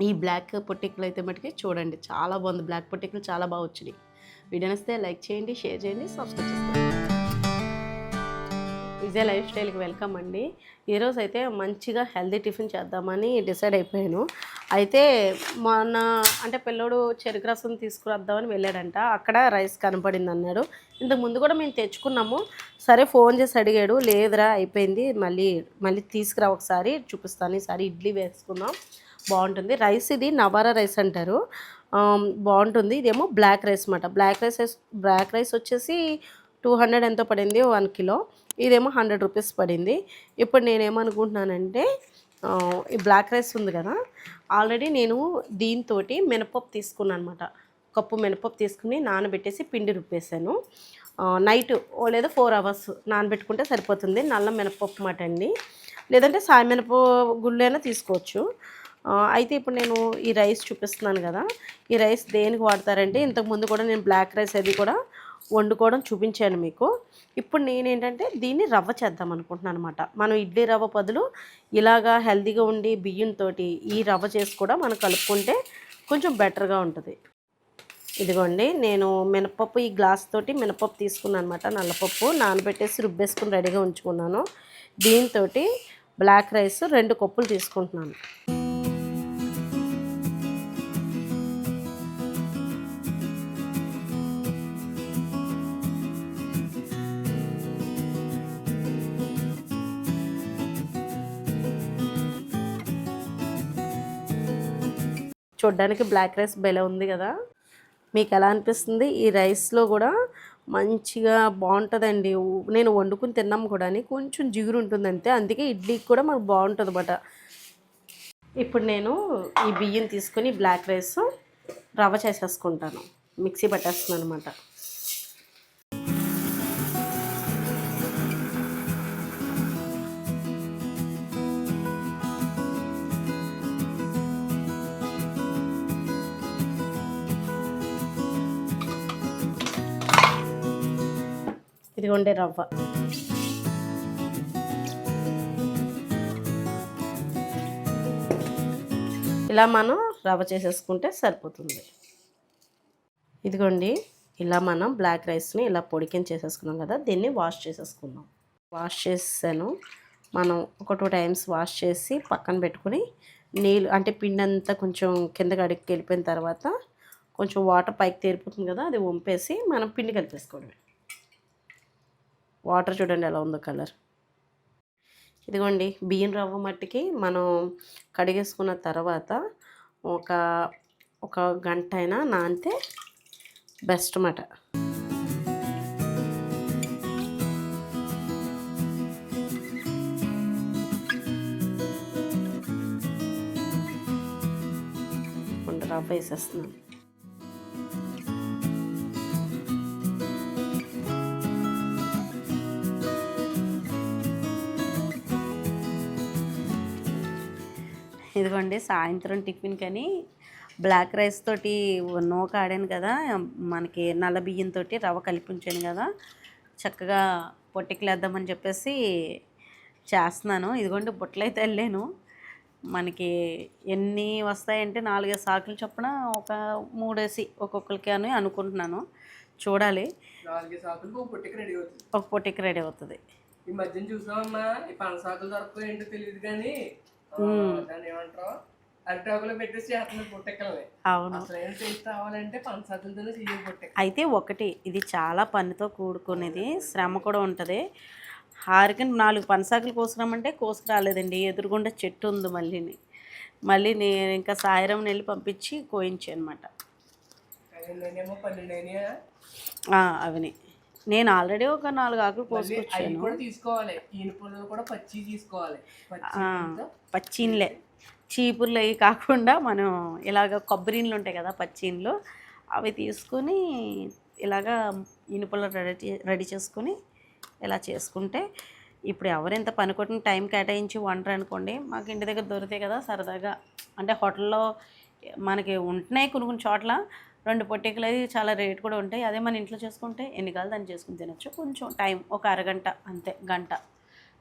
ఈ బ్లాక్ పొట్టికలు అయితే మటుకి చూడండి చాలా బాగుంది. బ్లాక్ పొట్టికలు చాలా బాగా వచ్చినాయి. వీడియో నచ్చితే లైక్ చేయండి, షేర్ చేయండి, సబ్స్క్రైబ్ చేసుకోండి. విజయ్ లైఫ్ స్టైల్కి వెల్కమ్ అండి. ఈరోజు అయితే మంచిగా హెల్తీ టిఫిన్ చేద్దామని డిసైడ్ అయిపోయాను. అయితే మొన్న అంటే పిల్లోడు చెరుకు రసం తీసుకురద్దామని వెళ్ళాడంట. అక్కడ రైస్ కనపడింది అన్నాడు. ఇంతకు ముందు కూడా మేము తెచ్చుకున్నాము. సరే ఫోన్ చేసి అడిగాడు, లేదురా అయిపోయింది, మళ్ళీ తీసుకురా ఒకసారి చూపిస్తాను, ఈసారి ఇడ్లీ వేసుకుందాం బాగుంటుంది. రైస్ ఇది నవారా రైస్ అంటారు, బాగుంటుంది. ఇదేమో బ్లాక్ రైస్ అన్నమాట. బ్లాక్ రైస్ వచ్చేసి 200 ఎంతో పడింది 1 కిలో. ఇదేమో 100 రూపీస్ పడింది. ఇప్పుడు నేనేమనుకుంటున్నానంటే ఈ బ్లాక్ రైస్ ఉంది కదా, ఆల్రెడీ నేను దీంతో మినపప్పు తీసుకున్నాను అనమాట. కప్పు మినపప్పు తీసుకుని నానబెట్టేసి పిండి రుబ్బేసాను. నైట్ లేదా 4 అవర్స్ నానబెట్టుకుంటే సరిపోతుంది. నల్ల మినపప్పు మాట అండి, లేదంటే సాయి మినప గుళ్ళు అయినా తీసుకోవచ్చు. అయితే ఇప్పుడు నేను ఈ రైస్ చూపిస్తున్నాను కదా, ఈ రైస్ దేనికి వాడతారంటే ఇంతకుముందు కూడా నేను బ్లాక్ రైస్ అది కూడా వండుకోవడం చూపించాను మీకు. ఇప్పుడు నేనేంటంటే దీన్ని రవ్వ చేద్దాం అనుకుంటున్నాను అనమాట. మనం ఇడ్లీ రవ్వ బదులు ఇలాగా హెల్తీగా ఉండి బియ్యంతో ఈ రవ్వ చేసి కూడా మనం కలుపుకుంటే కొంచెం బెటర్గా ఉంటుంది. ఇదిగోండి, నేను మినపప్పు ఈ గ్లాస్ తోటి మినపప్పు తీసుకున్నాను అనమాట. నల్లపప్పు నానబెట్టేసి రుబ్బేసుకుని రెడీగా ఉంచుకున్నాను. దీంతో బ్లాక్ రైస్ 2 కప్పులు తీసుకుంటున్నాను. చూడ్డానికి బ్లాక్ రైస్ భలే ఉంది కదా, మీకు ఎలా అనిపిస్తుంది? ఈ రైస్లో కూడా మంచిగా బాగుంటుందండి. నేను వండుకుని తిన్నాము కూడా, కొంచెం జిగురు ఉంటుంది అంతే, అందుకే ఇడ్లీకి కూడా మాకు బాగుంటుంది అన్నమాట. ఇప్పుడు నేను ఈ బియ్యం తీసుకొని బ్లాక్ రైస్ రవ్వ చేసేసుకుంటాను, మిక్సీ పట్టేస్తున్నాను అనమాట. ఇదిగోండే రవ్వ. ఇలా మనం రవ్వ చేసేసుకుంటే సరిపోతుంది. ఇదిగోండి, ఇలా మనం బ్లాక్ రైస్ని ఇలా పొడికిని చేసేసుకున్నాం కదా, దీన్ని వాష్ చేసేసుకుందాం. వాష్ చేసాను. మనం ఒక 2 టైమ్స్ వాష్ చేసి పక్కన పెట్టుకుని నీళ్ళు అంటే పిండి అంతా కొంచెం కిందకి అడుగుకి వెళ్ళిపోయిన తర్వాత కొంచెం వాటర్ పైకి తేరిపోతుంది కదా, అది వంపేసి మనం పిండి కలిపేసుకోవడమే. వాటర్ చూడండి ఎలా ఉందో కలర్. ఇదిగోండి, బియ్యం రవ్వ మట్టికి మనం కడిగేసుకున్న తర్వాత ఒక గంట అయినా నానితే బెస్ట్ అన్నమాట. రవ్వ వేసేస్తున్నాను. ఇదిగోండి, సాయంత్రం టిఫిన్ కానీ బ్లాక్ రైస్ తోటి నూక ఆడాను కదా, మనకి నల్ల బియ్యంతో రవ్వ కలిపి ఉంచాను కదా, చక్కగా పొట్టికలు వేద్దామని చెప్పేసి చేస్తున్నాను. ఇదిగోండి, బుట్టలు అయితే వెళ్ళాను. మనకి ఎన్ని వస్తాయంటే 4-5 సాకులు చొప్పున ఒక 3 వేసి ఒక్కొక్కరికి అని అనుకుంటున్నాను. చూడాలి. 4 సాకులకు ఒక పొట్టిక రెడీ అవుతుంది. ఈ మధ్యన చూసామమ్మా, ఈ పనసాకులు దొరకవు ఏంటో తెలియదు కానీ దాన్ని ఏమంటారు, అరిటాకులో పెట్టేసి చేస్తున్న పొట్టెక్కలే. అవును, అసలు ఏం టేస్ట్ రావాలంటే పనసాకులతోనే చేయాలి పొట్టెక్క. అయితే ఒకటి ఇది చాలా పనితో కూడుకునేది, శ్రమ కూడా ఉంటుంది. హారికని 4 పనసాకులు కోసుకురామంటే కోసుకురాలేదండి, ఎదురుగుండా చెట్టు ఉంది. మళ్ళీ నేను ఇంకా సాయిరం వెళ్ళి పంపించి కోయించాను అనమాట. అవని నేను ఆల్రెడీ ఒక 4 ఆకులు కోసుకొచ్చాను. తీసుకోవాలి, ఈనుపులు కూడా పచ్చి తీసుకోవాలి. పచ్చిన్లే, చీపుర్లు అవి కాకుండా మనం ఇలాగ కొబ్బరిన్లు ఉంటాయి కదా, పచ్చిన్లు అవి తీసుకొని ఇలాగా ఇనుపులు రెడీ చేసుకొని ఇలా చేసుకుంటే, ఇప్పుడు ఎవరెంత పని కొట్టిన టైం కేటాయించి వంటరు అనుకోండి, మాకు ఇంటి దగ్గర దొరుకుతాయి కదా సరదాగా. అంటే హోటల్లో మనకి ఉంటున్నాయి కొన్ని చోట్ల 2 పొట్టికలు అవి చాలా రేట్ కూడా ఉంటాయి. అదే మన ఇంట్లో చేసుకుంటే ఎన్ని కాదు దాన్ని చేసుకుని తినచ్చు. కొంచెం టైం ఒక అరగంట అంతే, గంట.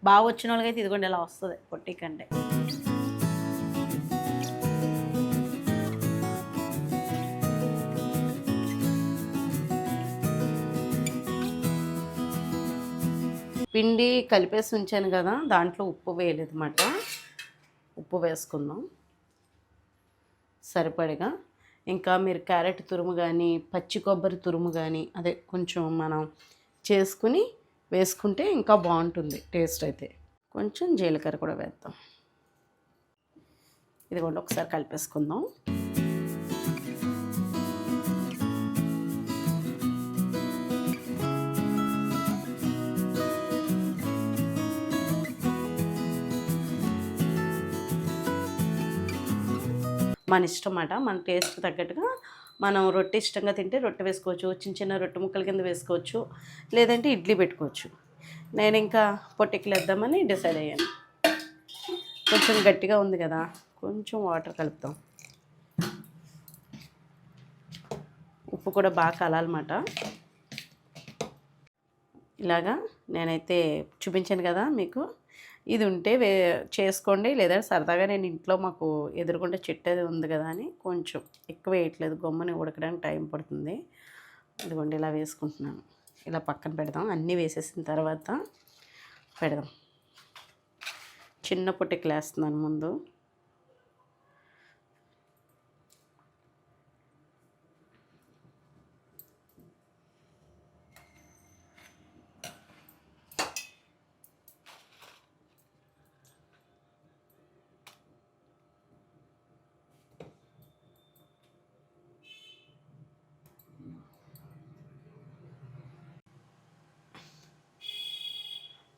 బాగా వచ్చిన వాళ్ళకైతే ఇదిగోండి ఇలా వస్తుంది పొట్టికంటే. పిండి కలిపేసి ఉంచాను కదా, దాంట్లో ఉప్పు వేయలేదు అన్నమాట. ఉప్పు వేసుకుందాం సరిపడగా. ఇంకా మీరు క్యారెట్ తురుము కానీ పచ్చి కొబ్బరి తురుము కానీ అదే కొంచెం మనం చేసుకుని వేసుకుంటే ఇంకా బాగుంటుంది టేస్ట్ అయితే. కొంచెం జీలకర్ర కూడా వేద్దాం. ఇదిగోండి ఒకసారి కలిపేసుకుందాం. మన ఇష్టం అన్నమాట, మన టేస్ట్ తగ్గట్టుగా మనం రొట్టె ఇష్టంగా తింటే రొట్టె వేసుకోవచ్చు, చిన్న చిన్న రొట్టె ముక్కల కింద వేసుకోవచ్చు, లేదంటే ఇడ్లీ పెట్టుకోవచ్చు. నేను ఇంకా పొట్టికలు వేద్దామని డిసైడ్ అయ్యాను. కొంచెం గట్టిగా ఉంది కదా, కొంచెం వాటర్ కలుపుతాం. ఉప్పు కూడా బాగా కలాలన్నమాట. ఇలాగా నేనైతే చూపించాను కదా మీకు, ఇది ఉంటే చేసుకోండి, లేదా సరదాగా నేను ఇంట్లో మాకు ఎదురుకుంటే చెట్టు అది ఉంది కదా అని కొంచెం ఎక్కువ వేయట్లేదు, గమ్ముని ఉడకడానికి టైం పడుతుంది. ఇదిగోండి ఇలా వేసుకుంటున్నాను. ఇలా పక్కన పెడదాం, అన్నీ వేసేసిన తర్వాత పెడదాం. చిన్న పొట్టికలు వేస్తున్నాను ముందు.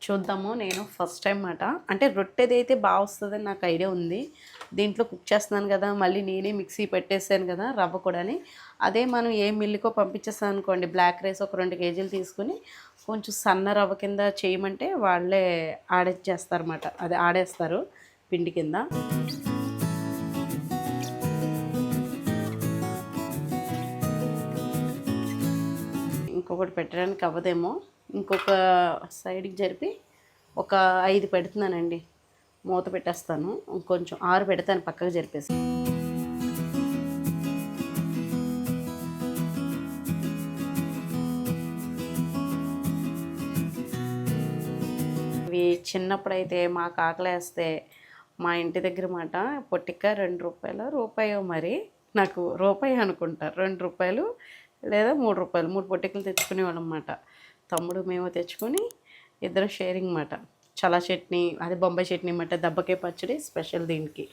చూద్దాము. నేను ఫస్ట్ టైం మాట, అంటే రొట్టెది అయితే బాగా వస్తుందని నాకు ఐడియా ఉంది. దీంట్లో కుక్ చేస్తున్నాను కదా, మళ్ళీ నేనే మిక్సీ పెట్టేసాను కదా రవ్వ కూడాని. అదే మనం ఏ మిల్లుకో పంపించేస్తాను అనుకోండి, బ్లాక్ రైస్ ఒక 2 కేజీలు తీసుకుని కొంచెం సన్న రవ్వ కింద చేయమంటే వాళ్ళే ఆడేస్తారన్నమాట, అదే ఆడేస్తారు పిండి కింద. ఇంకొకటి పెట్టడానికి అవ్వదేమో, ఇంకొక సైడ్కి జరిపి ఒక 5 పెడుతున్నానండి. మూత పెట్టేస్తాను, ఇంకొంచెం 6 పెడతాను పక్కకు జరిపేసి. ఇవి చిన్నప్పుడైతే మాకు ఆకలేస్తే మా ఇంటి దగ్గర మాట పొట్టిక 2 రూపాయలు రూపాయో, మరి నాకు రూపాయి అనుకుంటా, 2 రూపాయలు లేదా 3 రూపాయలు, 3 పొట్టికలు తెచ్చుకునేవాళ్ళం అన్నమాట. తమ్ముడు మేము తెచ్చుకొని ఇద్దరు షేరింగ్ అన్నమాట. చల్ల చట్నీ, అది బొంబాయి చట్నీ అన్నమాట, దెబ్బకాయ పచ్చడి స్పెషల్ దీనికి.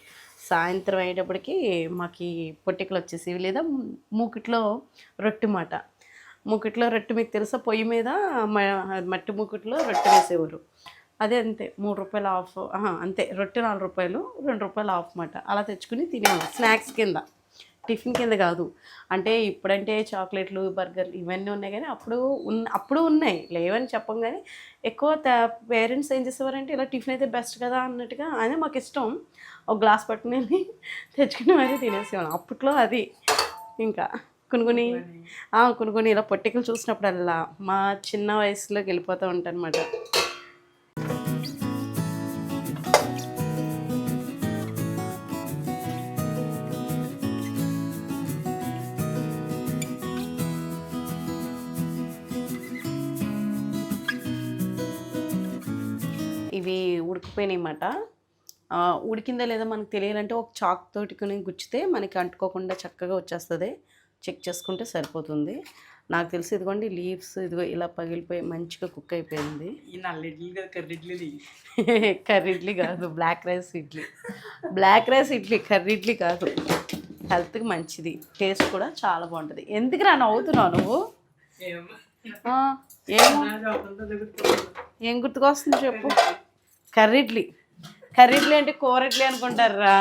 సాయంత్రం అయ్యేటప్పటికి మాకు ఈ పొట్టికలు వచ్చేసేవి, లేదా మూకిట్లో రొట్టె మాట. మూకిట్లో రొట్టె మీకు తెలుసా, పొయ్యి మీద మట్టి మూకిట్లో రొట్టె వేసేవారు. అదే అంతే, 3 రూపాయలు ఆఫ్, అంతే. రొట్టె 4 రూపాయలు, 2 రూపాయలు ఆఫ్ అన్నమాట. అలా తెచ్చుకుని తినేవాళ్ళం స్నాక్స్ కింద, టిఫిన్ కింద కాదు. అంటే ఇప్పుడంటే చాక్లెట్లు, బర్గర్లు ఇవన్నీ ఉన్నాయి, కానీ అప్పుడు ఉన్నాయి, లేవని చెప్పం. కానీ ఎక్కువ పేరెంట్స్ ఏం చేసేవారంటే ఇలా టిఫిన్ అయితే బెస్ట్ కదా అన్నట్టుగా, అదే మాకు ఇష్టం. ఒక గ్లాస్ పట్టుకుని తెచ్చుకుని మరీ తినేసేవాళ్ళం అప్పట్లో. అది ఇంకా కొన్ని ఇలా పొట్టికలు చూసినప్పుడల్లా మా చిన్న వయసులోకి వెళ్ళిపోతూ ఉంటాను అన్నమాట. ఇవి ఉడికిపోయినాయి అన్నమాట. ఉడికిందా లేదా మనకు తెలియాలంటే ఒక చాక్ తోటి గుచ్చితే మనకి అంటుకోకుండా చక్కగా వచ్చేస్తుంది. చెక్ చేసుకుంటే సరిపోతుంది. నాకు తెలిసి ఇదిగోండి లీవ్స్ ఇదిగో ఇలా పగిలిపోయి మంచిగా కుక్ అయిపోయింది. కర్రీ ఇడ్లీ కాదు, black rice idli. Black rice idli, curry idli కాదు. హెల్త్కి మంచిది, టేస్ట్ కూడా చాలా బాగుంటుంది. ఎందుకురా నవ్వుతున్నావు నువ్వు? ఏం గుర్తుకొస్తుంది చెప్పు? కర్రీ ఇడ్లీ. కర్రీ ఇడ్లీ అంటే కూర ఇడ్లీ అనుకుంటారా?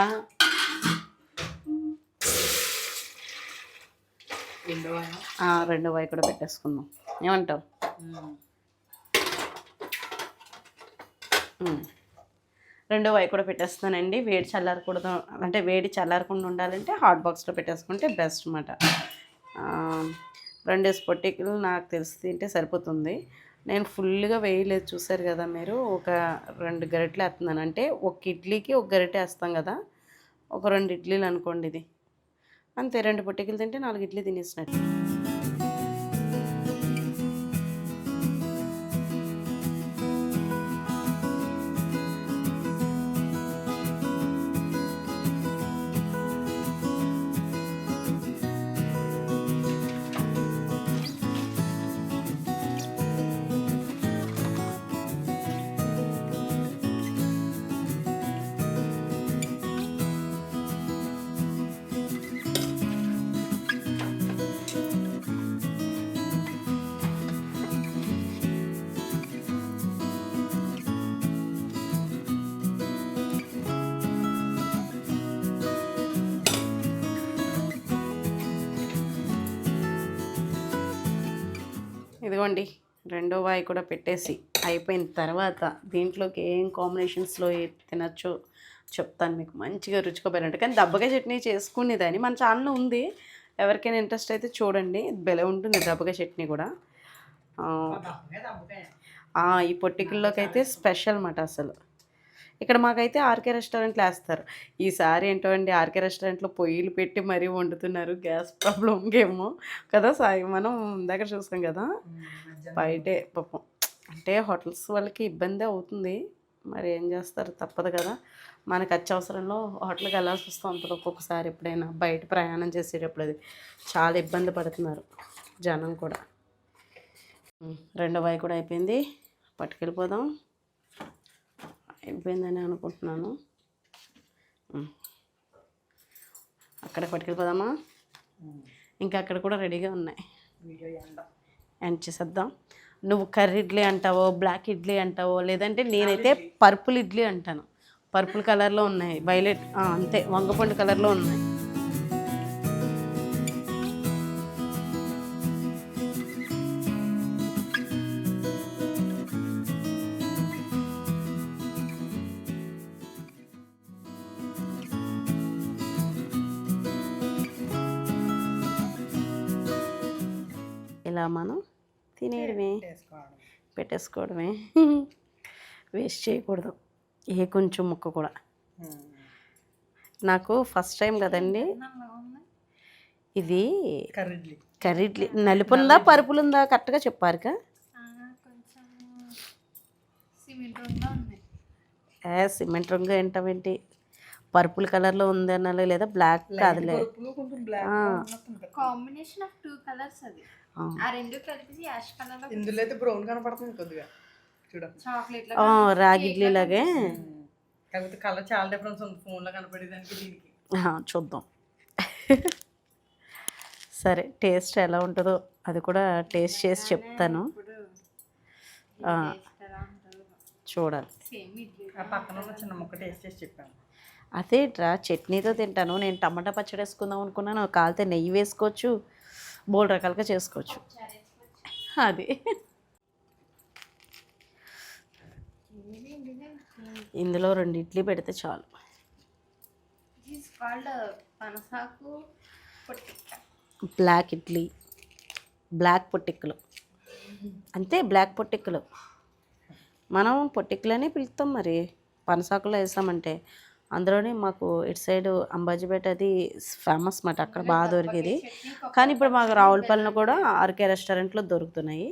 రెండో వాయి కూడా పెట్టేసుకుందాం, ఏమంటావు? రెండో వాయి కూడా పెట్టేస్తానండి. వేడి చల్లారకూడదు, అంటే వేడి చల్లారకుండా ఉండాలంటే హాట్ బాక్స్లో పెట్టేసుకుంటే బెస్ట్ అన్నమాట. 2 పొట్టికలు నాకు తెలిసి తింటే సరిపోతుంది. నేను ఫుల్గా వేయలేదు, చూసారు కదా మీరు. ఒక 2 గరిటెలు వేస్తున్నాను, అంటే ఒక ఇడ్లీకి ఒక గరిటె వేస్తాం కదా, ఒక 2 ఇడ్లీలు అనుకోండి ఇది. అంతే, 2 పొట్టికలు తింటే 4 ఇడ్లీ తినేసినట్టు. ఇదిగోండి రెండో వాయి కూడా పెట్టేసి అయిపోయిన తర్వాత దీంట్లోకి ఏం కాంబినేషన్స్లో తినచ్చో చెప్తాను మీకు. మంచిగా రుచిగా బెరంటే కానీ దబ్బకాయ చట్నీ చేసుకునేదాన్ని మన ఛానల్లో ఉంది. ఎవరికైనా ఇంట్రెస్ట్ అయితే చూడండి, భలే ఉంటుంది దబ్బకాయ చట్నీ కూడా. ఈ పొట్టికల్లోకి అయితే స్పెషల్ మాట అసలు. ఇక్కడ మాకైతే ఆర్కే రెస్టారెంట్లో వేస్తారు. ఈసారి ఏంటో అండి ఆర్కే రెస్టారెంట్లో పొయ్యిలు పెట్టి మరీ వండుతున్నారు. గ్యాస్ ప్రాబ్లంకేమో కదా సాయి, మనం దగ్గర చూస్తాం కదా బయటే పాపం. అంటే హోటల్స్ వాళ్ళకి ఇబ్బంది అవుతుంది, మరి ఏం చేస్తారు, తప్పదు కదా. మనకు అత్యవసరంలో హోటల్కి వెళ్ళాల్సి వస్తూ ఉంటుంది ఒక్కొక్కసారి. ఎప్పుడైనా బయట ప్రయాణం చేసేటప్పుడు అది చాలా ఇబ్బంది పడుతున్నారు జనం కూడా. రెండో వాయి కూడా అయిపోయింది, పట్టుకెళ్ళిపోదాం. అయిపోయిందని అనుకుంటున్నాను. అక్కడ పట్టుకెళ్ళిపోదామా? ఇంకా అక్కడ కూడా రెడీగా ఉన్నాయి, ఎండ్ చేసేద్దాం. నువ్వు కర్రీ ఇడ్లీ అంటావో, బ్లాక్ ఇడ్లీ అంటావో, లేదంటే నేనైతే పర్పుల్ ఇడ్లీ అంటాను. పర్పుల్ కలర్లో ఉన్నాయి, వైలెట్ అంతే వంగపండు కలర్లో ఉన్నాయి. ఇలా మనం తినేయడమే, పెట్టేసుకోవడమే, వేస్ట్ చేయకూడదు ఏ కొంచెం ముక్క కూడా. నాకు ఫస్ట్ టైం కదండి ఇది. కర్రీ ఇడ్లీ నలుపుందా పరుపులుందా కరెక్ట్గా చెప్పారుగా? సిమెంట్ రంగు ఏంటంటే పర్పుల్ కలర్లో ఉంది అనాలి, లేదా బ్లాక్ కాదులే. కాంబినేషన్ ఆఫ్ 2 కలర్స్ అది. ఆ రెండు కలిపి యాష్ కలర్ లో ఇందులో అయితే బ్రౌన్ కనపడుతుంది కొద్దిగా, చూడండి చాక్లెట్ రాగి ఇడ్లీ లాగే. కాకపోతే కలర్ చాలా డిఫరెన్స్ ఉంది ఫోన్లో కనపడేదానికి దీనికి. చూద్దాం. సరే టేస్ట్ ఎలా ఉంటుందో అది కూడా టేస్ట్ చేసి చెప్తాను, చూడాలి. పక్కన ఉన్న చిన్న ముక్క టేస్ట్ చేసి చెప్పాను. అదేట్రా చట్నీతో తింటాను నేను. టమాటా పచ్చడి వేసుకుందాం అనుకున్నాను, కాలితే నెయ్యి వేసుకోవచ్చు, బోల్ రకాలుగా చేసుకోవచ్చు. అది ఇందులో 2 ఇడ్లీ పెడితే చాలు. బ్లాక్ ఇడ్లీ, బ్లాక్ పొట్టిక్కలు అంతే. బ్లాక్ పొట్టిక్కలు మనం పొట్టిక్కలని పిలుస్తాం, మరి పనసాకులో వేసామంటే. అందులోనే మాకు ఇటు సైడు అంబాజీపేట అది ఫేమస్ మాట, అక్కడ బాగా దొరికేది. కానీ ఇప్పుడు మాకు రావులపల్లిలో కూడా ఆర్కే రెస్టారెంట్లో దొరుకుతున్నాయి.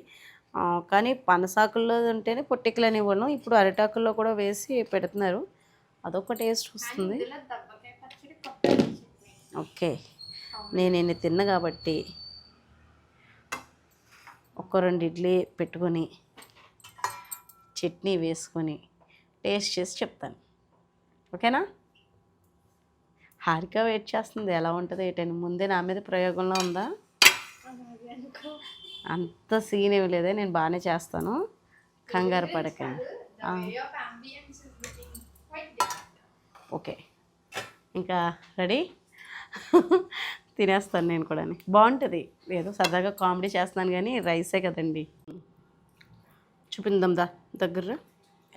కానీ పనసాకుల్లో ఉంటేనే పొట్టిక్కలని ఇవ్వను, ఇప్పుడు అరిటాకుల్లో కూడా వేసి పెడుతున్నారు, అదొక టేస్ట్ వస్తుంది. ఓకే నేను ఇన్ని తిన్నా కాబట్టి ఒక 2 ఇడ్లీ పెట్టుకొని చట్నీ వేసుకొని టేస్ట్ చేసి చెప్తాను, ఓకేనా? హారిక వెయిట్ చేస్తుంది ఎలా ఉంటుంది ఏంటని. ముందే నా మీద ప్రయోగంలో ఉందా? అంత సీన్ ఏమి లేదే, నేను బాగానే చేస్తాను, కంగారు పడకండి. ఓకే ఇంకా రెడీ. తినేస్తాను నేను కూడా, బాగుంటుంది. ఏదో సరదాగా కామెడీ చేస్తున్నాను కానీ రైసే కదండి. చూపిందాం దగ్గర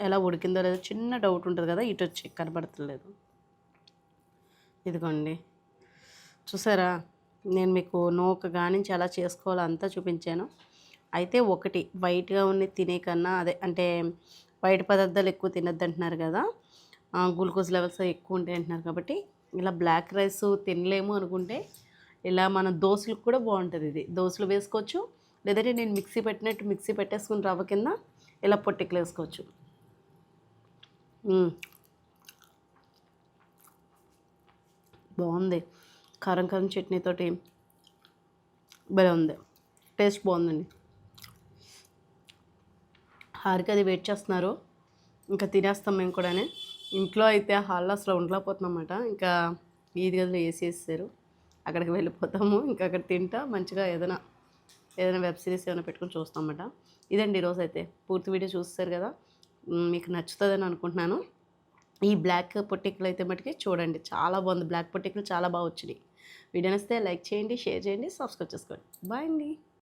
ఎలా ఉడికిందో లేదో చిన్న డౌట్ ఉంటుంది కదా, ఇటు వచ్చి కనబడతలేదు. ఇదిగోండి చూసారా, నేను మీకు నూక గానించి ఎలా చేసుకోవాలో అంతా చూపించాను. అయితే ఒకటి వైట్గా ఉన్న తినే కన్నా, అదే అంటే వైట్ పదార్థాలు ఎక్కువ తినద్దు అంటున్నారు కదా, గ్లూకోజ్ లెవెల్స్ ఎక్కువ ఉంటాయి అంటున్నారు. కాబట్టి ఇలా బ్లాక్ రైస్ తినలేము అనుకుంటే ఇలా మన దోశలకు కూడా బాగుంటుంది. ఇది దోశలు వేసుకోవచ్చు, లేదంటే నేను మిక్సీ పెట్టినట్టు మిక్సీ పెట్టేసుకుని రవ్వ కింద ఇలా పొట్టిక్కలు వేసుకోవచ్చు. బాగుంది, కారం కారం చట్నీతోటి భలే ఉంది, టేస్ట్ బాగుందండి. హారిక అది వెయిట్ చేస్తున్నారు, ఇంకా తినేస్తాం మేము కూడా. ఇంట్లో అయితే హాల్లో అసలు ఉండలేకపోతున్నాం అన్నమాట. ఇంకా ఈది గదిలో వేసేసారు, అక్కడికి వెళ్ళిపోతాము. ఇంకా అక్కడ తింటా మంచిగా ఏదైనా వెబ్ సిరీస్ ఏమైనా పెట్టుకుని చూస్తాం అన్నమాట. ఇదండి ఈరోజు అయితే పూర్తి వీడియో చూస్తారు కదా, మీకు నచ్చుతుందని అనుకుంటున్నాను. ఈ బ్లాక్ పొట్టిక్కలు అయితే మటుకి చూడండి, చాలా బాగుంది. బ్లాక్ పొట్టిక్కలు చాలా బాగా వచ్చినాయి. వీడియో నచ్చితే లైక్ చేయండి, షేర్ చేయండి, సబ్స్క్రైబ్ చేసుకోండి. బాయ్ అండి.